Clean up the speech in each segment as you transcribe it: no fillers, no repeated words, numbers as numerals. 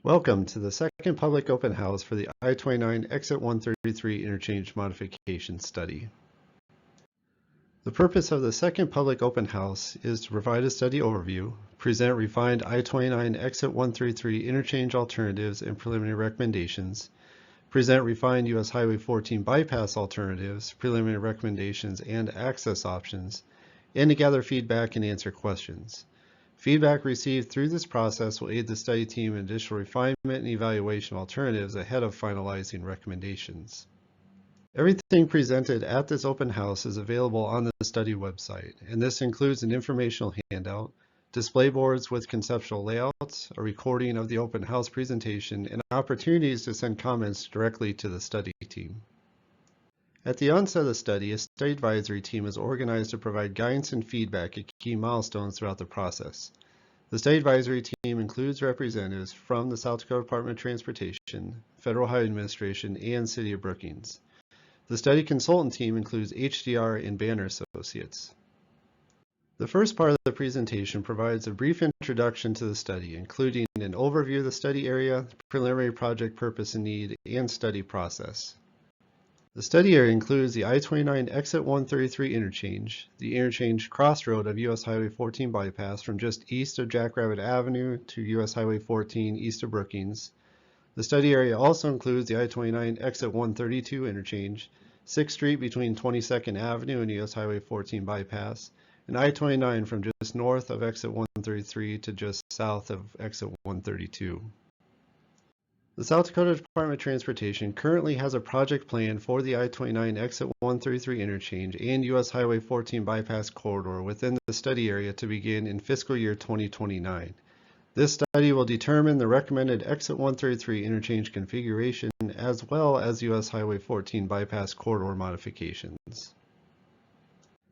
Welcome to the second public open house for the I-29 Exit 133 Interchange Modification Study. The purpose of the second public open house is to provide a study overview, present refined I-29 Exit 133 interchange alternatives and preliminary recommendations, present refined U.S. Highway 14 bypass alternatives, preliminary recommendations, and access options, and to gather feedback and answer questions. Feedback received through this process will aid the study team in additional refinement and evaluation of alternatives ahead of finalizing recommendations. Everything presented at this open house is available on the study website, and this includes an informational handout, display boards with conceptual layouts, a recording of the open house presentation, and opportunities to send comments directly to the study team. At the onset of the study, a study advisory team is organized to provide guidance and feedback at key milestones throughout the process. The study advisory team includes representatives from the South Dakota Department of Transportation, Federal Highway Administration, and City of Brookings. The study consultant team includes HDR and Banner Associates. The first part of the presentation provides a brief introduction to the study, including an overview of the study area, preliminary project purpose and need, and study process. The study area includes the I-29 Exit 133 interchange, the interchange crossroad of U.S. Highway 14 bypass from just east of Jackrabbit Avenue to U.S. Highway 14 east of Brookings. The study area also includes the I-29 Exit 132 interchange, 6th Street between 22nd Avenue and U.S. Highway 14 bypass, and I-29 from just north of Exit 133 to just south of Exit 132. The South Dakota Department of Transportation currently has a project plan for the I-29 Exit 133 interchange and U.S. Highway 14 bypass corridor within the study area to begin in fiscal year 2029. This study will determine the recommended Exit 133 interchange configuration as well as U.S. Highway 14 bypass corridor modifications.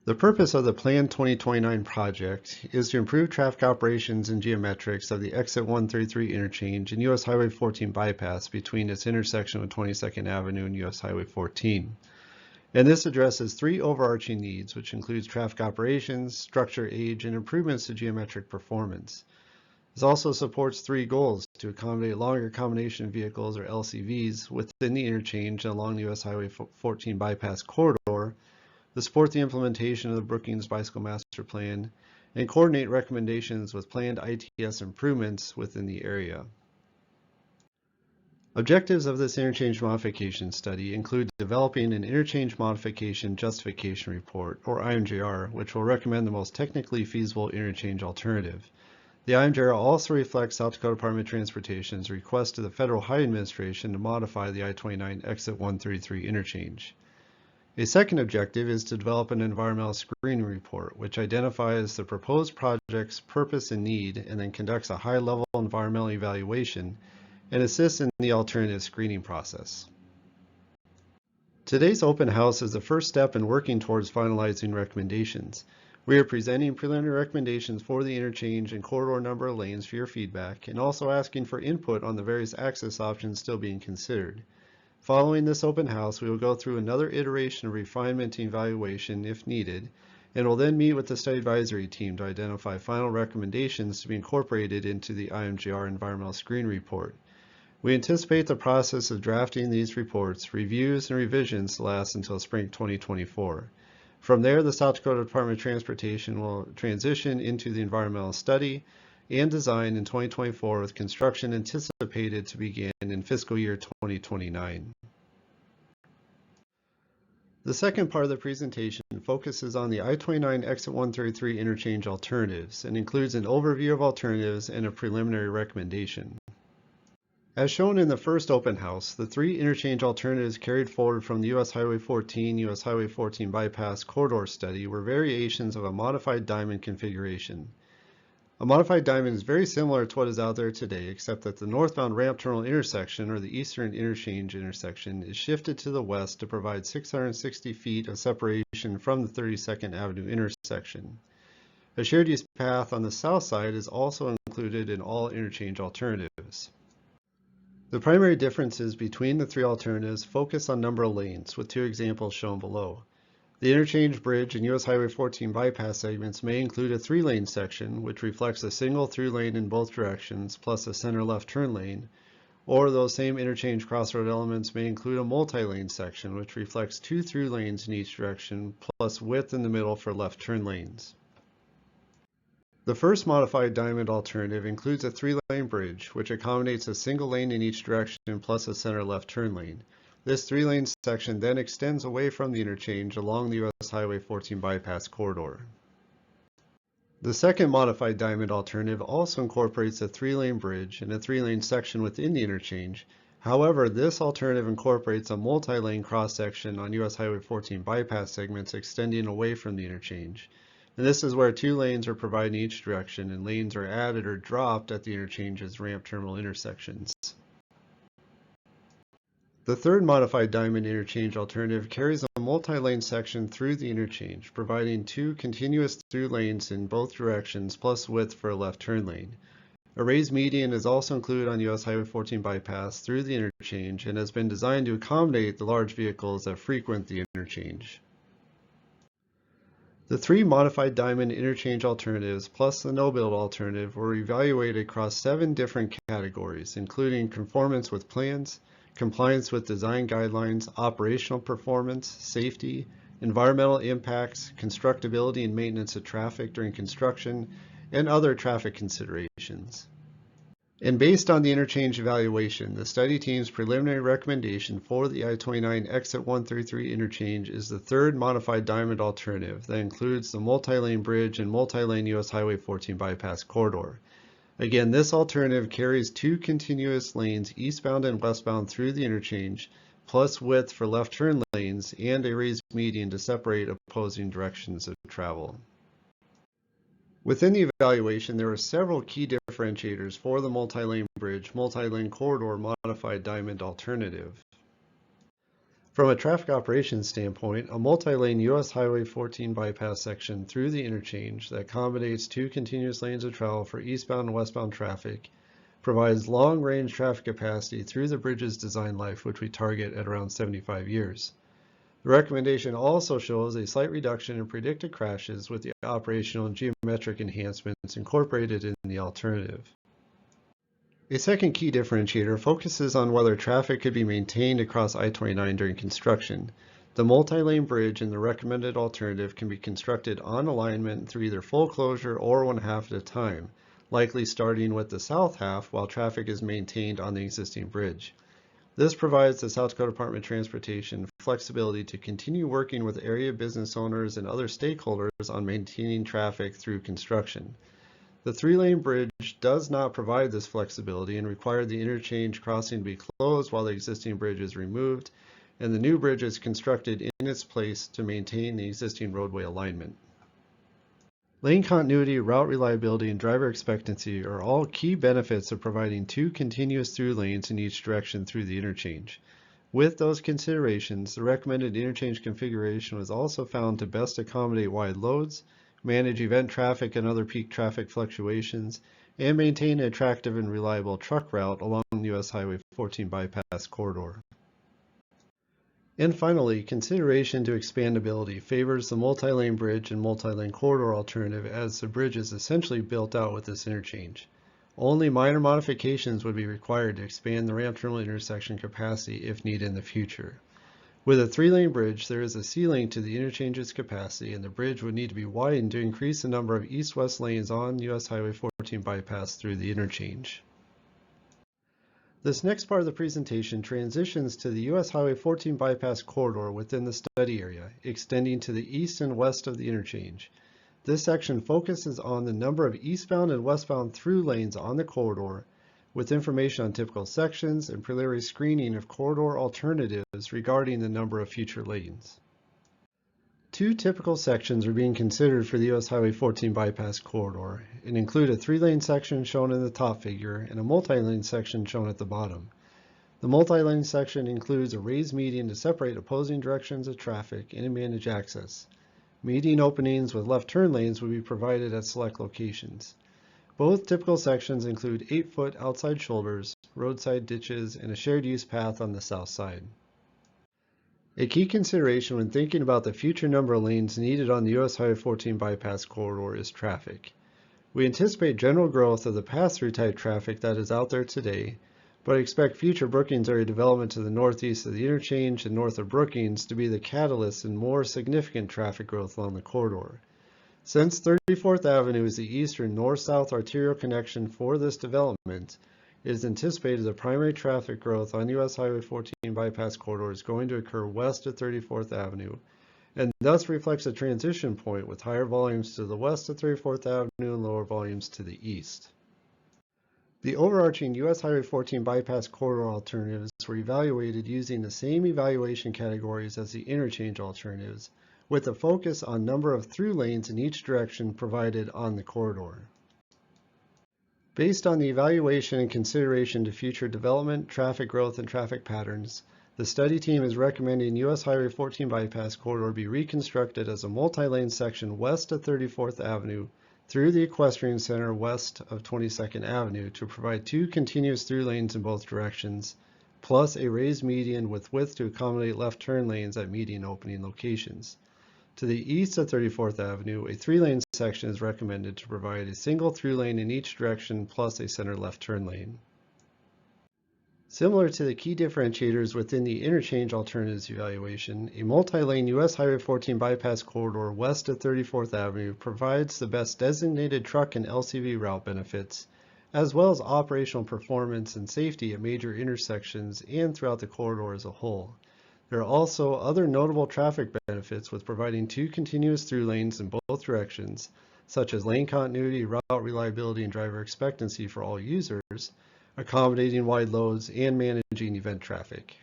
The purpose of the planned 2029 project is to improve traffic operations and geometrics of the Exit 133 interchange and U.S. Highway 14 bypass between its intersection with 22nd Avenue and U.S. Highway 14. And this addresses three overarching needs, which includes traffic operations, structure age, and improvements to geometric performance. This also supports three goals to accommodate longer combination vehicles, or LCVs, within the interchange and along the U.S. Highway 14 bypass corridor, to support the implementation of the Brookings Bicycle Master Plan, and coordinate recommendations with planned ITS improvements within the area. Objectives of this Interchange Modification Study include developing an Interchange Modification Justification Report, or IMJR, which will recommend the most technically feasible interchange alternative. The IMJR also reflects South Dakota Department of Transportation's request to the Federal Highway Administration to modify the I-29 Exit 133 interchange. A second objective is to develop an environmental screening report, which identifies the proposed project's purpose and need, and then conducts a high-level environmental evaluation and assists in the alternative screening process. Today's open house is the first step in working towards finalizing recommendations. We are presenting preliminary recommendations for the interchange and corridor number of lanes for your feedback, and also asking for input on the various access options still being considered. Following this open house, we will go through another iteration of refinement and evaluation if needed, and will then meet with the study advisory team to identify final recommendations to be incorporated into the IMJR Environmental Screening Report. We anticipate the process of drafting these reports, reviews, and revisions to last until spring 2024. From there, the South Dakota Department of Transportation will transition into the environmental study and design in 2024, with construction anticipated to begin in fiscal year 2029. The second part of the presentation focuses on the I-29 Exit 133 interchange alternatives and includes an overview of alternatives and a preliminary recommendation. As shown in the first open house, the three interchange alternatives carried forward from the U.S. Highway 14, U.S. Highway 14 bypass corridor study were variations of a modified diamond configuration. A modified diamond is very similar to what is out there today, except that the northbound ramp terminal intersection, or the eastern interchange intersection, is shifted to the west to provide 660 feet of separation from the 32nd Avenue intersection. A shared use path on the south side is also included in all interchange alternatives. The primary differences between the three alternatives focus on number of lanes, with two examples shown below. The interchange bridge and U.S. Highway 14 bypass segments may include a 3-lane section, which reflects a single through lane in both directions, plus a center left turn lane, Or those same interchange crossroad elements may include a multi-lane section, which reflects 2 through lanes in each direction, plus width in the middle for left turn lanes. The first modified diamond alternative includes a 3-lane bridge, which accommodates a single lane in each direction plus a center left turn lane. This 3-lane section then extends away from the interchange along the US Highway 14 bypass corridor. The second modified diamond alternative also incorporates a 3-lane bridge and a 3-lane section within the interchange. However, this alternative incorporates a multi-lane cross-section on US Highway 14 bypass segments extending away from the interchange. And this is where 2 lanes are provided in each direction and lanes are added or dropped at the interchange's ramp terminal intersections. The third modified diamond interchange alternative carries a multi-lane section through the interchange, providing 2 continuous through lanes in both directions plus width for a left turn lane. A raised median is also included on US Highway 14 bypass through the interchange and has been designed to accommodate the large vehicles that frequent the interchange. The 3 modified diamond interchange alternatives plus the no-build alternative were evaluated across 7 different categories, including conformance with plans, compliance with design guidelines, operational performance, safety, environmental impacts, constructability and maintenance of traffic during construction, and other traffic considerations. And based on the interchange evaluation, the study team's preliminary recommendation for the I-29 exit 133 interchange is the 3rd modified diamond alternative that includes the multi-lane bridge and multi-lane US Highway 14 bypass corridor. Again, this alternative carries 2 continuous lanes eastbound and westbound through the interchange, plus width for left turn lanes and a raised median to separate opposing directions of travel. Within the evaluation, there are several key differentiators for the multi-lane bridge, multi-lane corridor modified diamond alternative. From a traffic operations standpoint, a multi-lane US Highway 14 bypass section through the interchange that accommodates 2 continuous lanes of travel for eastbound and westbound traffic provides long-range traffic capacity through the bridge's design life, which we target at around 75 years. The recommendation also shows a slight reduction in predicted crashes with the operational and geometric enhancements incorporated in the alternative. A second key differentiator focuses on whether traffic could be maintained across I-29 during construction. The multi-lane bridge in the recommended alternative can be constructed on alignment through either full closure or one half at a time, likely starting with the south half while traffic is maintained on the existing bridge. This provides the South Dakota Department of Transportation flexibility to continue working with area business owners and other stakeholders on maintaining traffic through construction. The 3-lane bridge does not provide this flexibility and required the interchange crossing to be closed while the existing bridge is removed, and the new bridge is constructed in its place to maintain the existing roadway alignment. Lane continuity, route reliability, and driver expectancy are all key benefits of providing 2 continuous through lanes in each direction through the interchange. With those considerations, the recommended interchange configuration was also found to best accommodate wide loads, manage event traffic and other peak traffic fluctuations, and maintain an attractive and reliable truck route along the US Highway 14 bypass corridor. And finally, consideration to expandability favors the multi-lane bridge and multi-lane corridor alternative as the bridge is essentially built out with this interchange. Only minor modifications would be required to expand the ramp terminal intersection capacity if needed in the future. With a 3-lane bridge, there is a ceiling to the interchange's capacity, and the bridge would need to be widened to increase the number of east-west lanes on US Highway 14 bypass through the interchange. This next part of the presentation transitions to the US Highway 14 bypass corridor within the study area, extending to the east and west of the interchange. This section focuses on the number of eastbound and westbound through lanes on the corridor, with information on typical sections and preliminary screening of corridor alternatives regarding the number of future lanes. 2 typical sections are being considered for the US Highway 14 bypass corridor and include a 3-lane section shown in the top figure and a multi-lane section shown at the bottom. The multi-lane section includes a raised median to separate opposing directions of traffic and manage access. Median openings with left turn lanes will be provided at select locations. Both typical sections include 8-foot outside shoulders, roadside ditches, and a shared use path on the south side. A key consideration when thinking about the future number of lanes needed on the US Highway 14 bypass corridor is traffic. We anticipate general growth of the pass-through type traffic that is out there today, but I expect future Brookings area development to the northeast of the interchange and north of Brookings to be the catalyst in more significant traffic growth along the corridor. Since 34th Avenue is the eastern north-south arterial connection for this development, it is anticipated the primary traffic growth on US Highway 14 bypass corridor is going to occur west of 34th Avenue, and thus reflects a transition point with higher volumes to the west of 34th Avenue and lower volumes to the east. The overarching US Highway 14 bypass corridor alternatives were evaluated using the same evaluation categories as the interchange alternatives, with a focus on number of through lanes in each direction provided on the corridor. Based on the evaluation and consideration to future development, traffic growth, and traffic patterns, the study team is recommending US Highway 14 bypass corridor be reconstructed as a multi-lane section west of 34th Avenue through the Equestrian Center west of 22nd Avenue to provide 2 continuous through lanes in both directions, plus a raised median with width to accommodate left turn lanes at median opening locations. To the east of 34th Avenue, a 3-lane section is recommended to provide a single through lane in each direction plus a center left turn lane. Similar to the key differentiators within the interchange alternatives evaluation, a multi-lane US Highway 14 bypass corridor west of 34th Avenue provides the best designated truck and LCV route benefits, as well as operational performance and safety at major intersections and throughout the corridor as a whole. There are also other notable traffic benefits with providing 2 continuous through lanes in both directions, such as lane continuity, route reliability, and driver expectancy for all users, accommodating wide loads, and managing event traffic.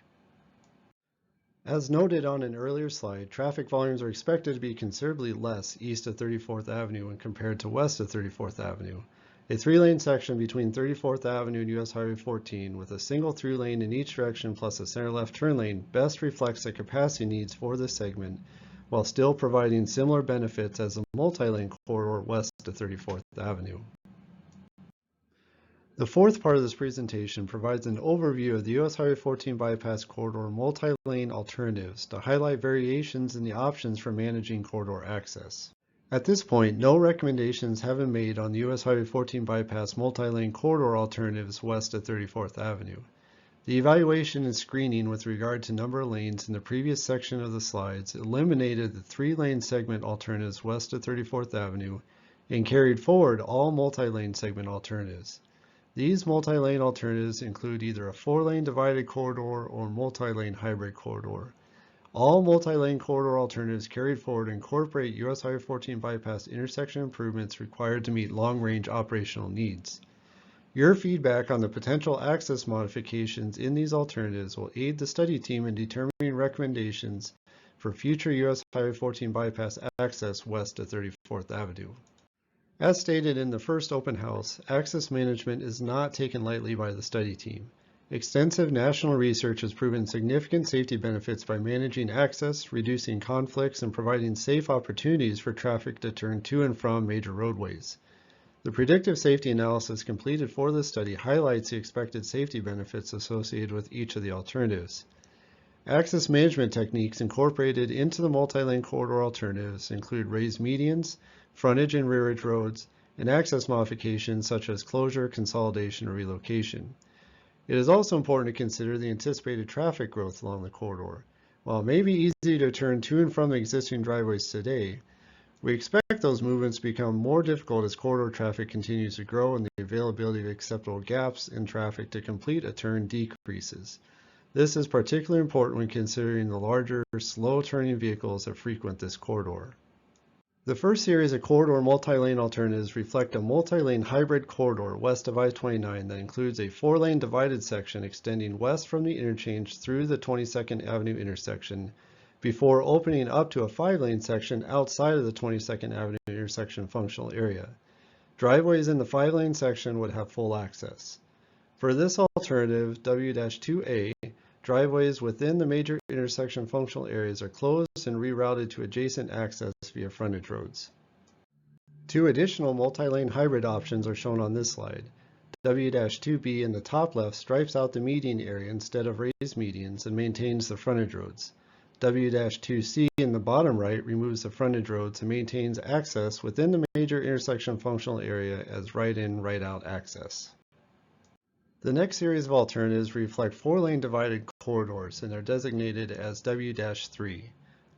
As noted on an earlier slide, traffic volumes are expected to be considerably less east of 34th Avenue when compared to west of 34th Avenue. A 3-lane section between 34th Avenue and US Highway 14 with a single through lane in each direction plus a center left turn lane best reflects the capacity needs for this segment while still providing similar benefits as a multi-lane corridor west of 34th Avenue. The fourth part of this presentation provides an overview of the US Highway 14 bypass corridor multi-lane alternatives to highlight variations in the options for managing corridor access. At this point, no recommendations have been made on the US Highway 14 bypass multi-lane corridor alternatives west of 34th Avenue. The evaluation and screening with regard to number of lanes in the previous section of the slides eliminated the 3-lane segment alternatives west of 34th Avenue and carried forward all multi-lane segment alternatives. These multi-lane alternatives include either a 4-lane divided corridor or multi-lane hybrid corridor. All multi-lane corridor alternatives carried forward incorporate US Highway 14 bypass intersection improvements required to meet long-range operational needs. Your feedback on the potential access modifications in these alternatives will aid the study team in determining recommendations for future US Highway 14 bypass access west of 34th Avenue. As stated in the first open house, access management is not taken lightly by the study team. Extensive national research has proven significant safety benefits by managing access, reducing conflicts, and providing safe opportunities for traffic to turn to and from major roadways. The predictive safety analysis completed for this study highlights the expected safety benefits associated with each of the alternatives. Access management techniques incorporated into the multi-lane corridor alternatives include raised medians, frontage and rearage roads, and access modifications such as closure, consolidation, or relocation. It is also important to consider the anticipated traffic growth along the corridor. While it may be easy to turn to and from the existing driveways today, we expect those movements to become more difficult as corridor traffic continues to grow and the availability of acceptable gaps in traffic to complete a turn decreases. This is particularly important when considering the larger, slow-turning vehicles that frequent this corridor. The first series of corridor multi-lane alternatives reflect a multi-lane hybrid corridor west of I-29 that includes a 4-lane divided section extending west from the interchange through the 22nd Avenue intersection before opening up to a 5-lane section outside of the 22nd Avenue intersection functional area. Driveways in the 5-lane section would have full access. For this alternative, W-2A, driveways within the major intersection functional areas are closed and rerouted to adjacent access via frontage roads. 2 additional multi-lane hybrid options are shown on this slide. W-2B in the top left stripes out the median area instead of raised medians and maintains the frontage roads. W-2C in the bottom right removes the frontage roads and maintains access within the major intersection functional area as right-in, right-out access. The next series of alternatives reflect four-lane divided corridors and are designated as W-3.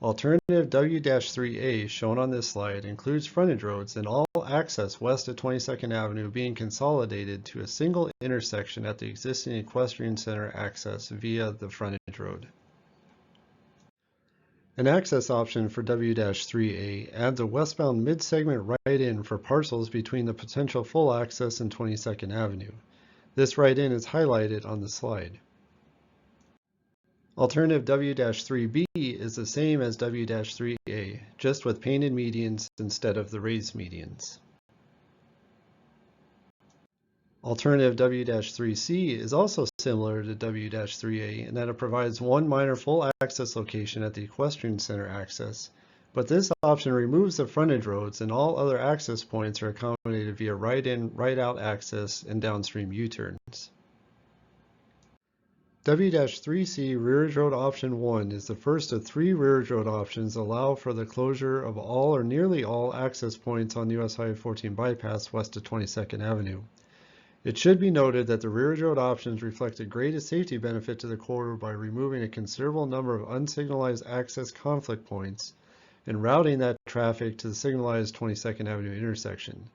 Alternative W-3A, shown on this slide, includes frontage roads and all access west of 22nd Avenue being consolidated to a single intersection at the existing Equestrian Center access via the frontage road. An access option for W-3A adds a westbound mid-segment right-in for parcels between the potential full access and 22nd Avenue. This right-in is highlighted on the slide. Alternative W-3B is the same as W-3A, just with painted medians instead of the raised medians. Alternative W-3C is also similar to W-3A in that it provides one minor full access location at the Equestrian Center access, but this option removes the frontage roads and all other access points are accommodated via right-in, right-out access and downstream U-turns. W-3C Rearage Road Option 1 is the first of three rearage road options that allow for the closure of all or nearly all access points on US Highway 14 bypass west of 22nd Avenue. It should be noted that the rearage road options reflect the greatest safety benefit to the corridor by removing a considerable number of unsignalized access conflict points and routing that traffic to the signalized 22nd Avenue intersection.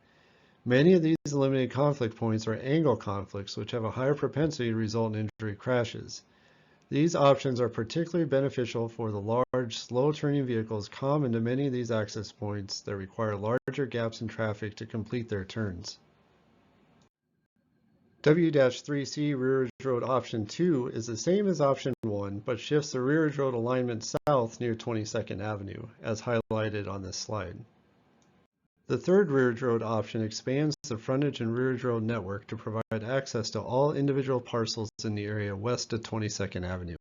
Many of these eliminated conflict points are angle conflicts, which have a higher propensity to result in injury crashes. These options are particularly beneficial for the large, slow-turning vehicles common to many of these access points that require larger gaps in traffic to complete their turns. W-3C Rearage Road Option 2 is the same as Option 1, but shifts the rearage road alignment south near 22nd Avenue, as highlighted on this slide. The third rearage road option expands the frontage and rearage road network to provide access to all individual parcels in the area west of 22nd Avenue.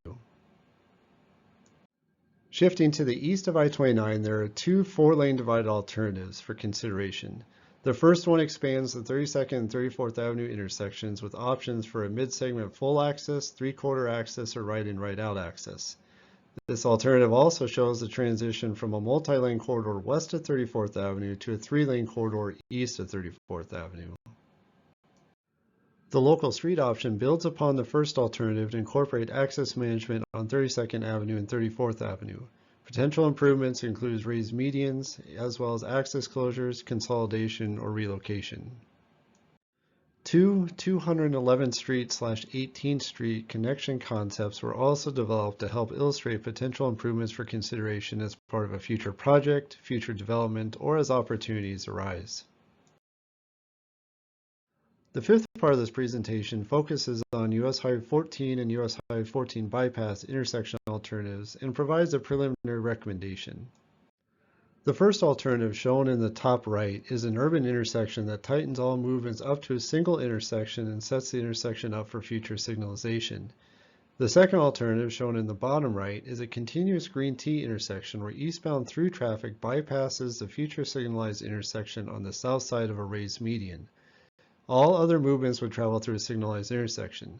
Shifting to the east of I-29, there are two four-lane divided alternatives for consideration. The first one expands the 32nd and 34th Avenue intersections with options for a mid-segment full access, three-quarter access, or right-in, right-out access. This alternative also shows the transition from a multi-lane corridor west of 34th Avenue to a three-lane corridor east of 34th Avenue. The local street option builds upon the first alternative to incorporate access management on 32nd Avenue and 34th Avenue. Potential improvements include raised medians, as well as access closures, consolidation, or relocation. Two 211th Street/18th Street connection concepts were also developed to help illustrate potential improvements for consideration as part of a future project, future development, or as opportunities arise. The fifth part of this presentation focuses on US Highway 14 and US Highway 14 bypass intersection alternatives and provides a preliminary recommendation. The first alternative, shown in the top right, is an urban intersection that tightens all movements up to a single intersection and sets the intersection up for future signalization. The second alternative, shown in the bottom right, is a continuous green T intersection where eastbound through traffic bypasses the future signalized intersection on the south side of a raised median. All other movements would travel through a signalized intersection.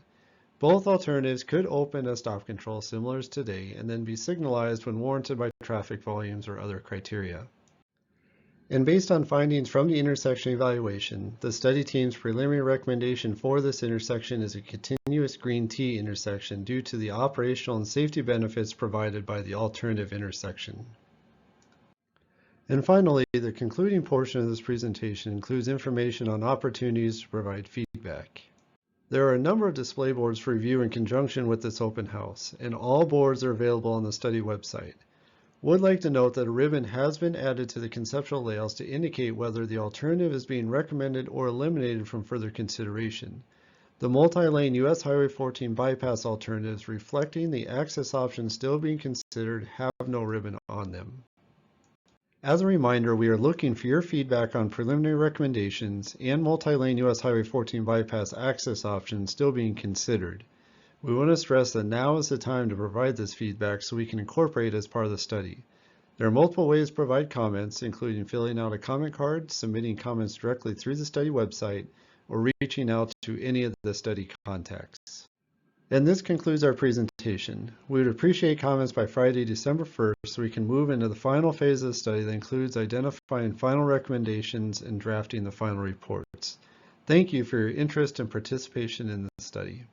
Both alternatives could open as stop control similar as today and then be signalized when warranted by traffic volumes or other criteria. And based on findings from the intersection evaluation, the study team's preliminary recommendation for this intersection is a continuous green T intersection due to the operational and safety benefits provided by the alternative intersection. And finally, the concluding portion of this presentation includes information on opportunities to provide feedback. There are a number of display boards for review in conjunction with this open house, and all boards are available on the study website. Would like to note that a ribbon has been added to the conceptual layouts to indicate whether the alternative is being recommended or eliminated from further consideration. The multi-lane US Highway 14 bypass alternatives reflecting the access options still being considered have no ribbon on them. As a reminder, we are looking for your feedback on preliminary recommendations and multi-lane US Highway 14 bypass access options still being considered. We want to stress that now is the time to provide this feedback so we can incorporate it as part of the study. There are multiple ways to provide comments, including filling out a comment card, submitting comments directly through the study website, or reaching out to any of the study contacts. And this concludes our presentation. We would appreciate comments by Friday, December 1st, so we can move into the final phase of the study that includes identifying final recommendations and drafting the final reports. Thank you for your interest and participation in the study.